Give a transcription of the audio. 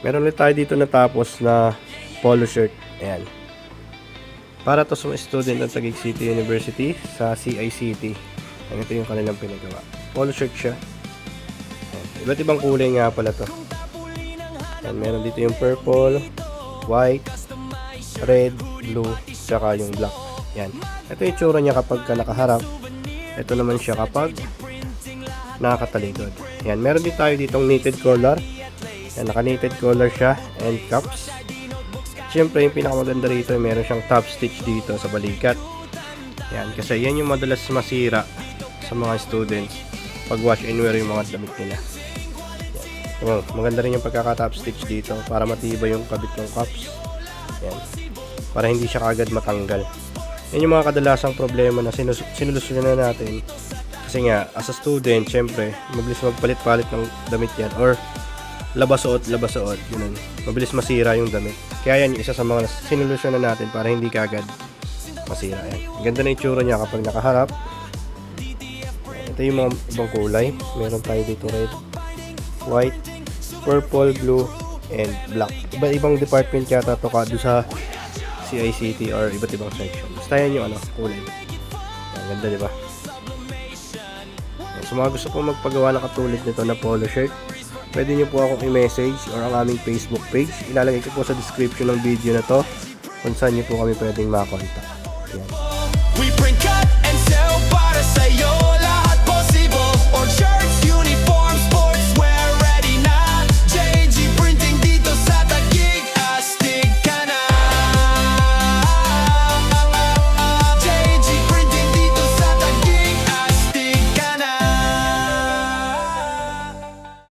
Meron ulit tayo dito natapos na polo shirt. Ayan. Para to sa mga student ng Taguig City University sa CICT. Ayan, ito yung kanilang pinagawa. Polo shirt siya. Ayan. Iba't ibang kulay nga pala to. Ayan, meron dito yung purple, white, red, blue, saka yung black. Ayan. Ito yung tsura niya kapag nakaharap. Ito naman siya kapag nakakatalikod. Ayan. Meron din tayo ditong knitted collar. Ayan, naka-knitted collar siya and cups. Siyempre, yung pinakamaganda rito, meron siyang top stitch dito sa balikat. Ayan, kasi yan yung madalas masira sa mga students pag wash and wear yung mga damit nila. Ayan. Maganda rin yung pagkaka-top stitch dito para matibay yung kabit ng cups. Ayan. Para hindi siya kagad matanggal. Yan yung mga kadalasang problema na sinulusyonan natin. Kasi nga, as a student, siyempre, mabilis magpalit-palit ng damit yan or labas-suot, ganun. Mabilis masira yung damit. Kaya yan yung isa sa mga sinulusyonan natin para hindi kagad masira. Yan. Ganda na yung tsura niya kapag nakaharap. Ito yung mga ibang kulay. Meron tayo dito red, white, purple, blue, and black. Iba-ibang department yata to doon sa CICT or iba't ibang section. Basta yan yung kulay. Yan, ganda diba? Yan. So mga gusto po magpagawa ng katulad nito na polo shirt, pwede nyo po akong i-message or ang aming Facebook page. Ilalagay ko po sa description ng video na to kung saan nyo po kami pwedeng makontak. Yan.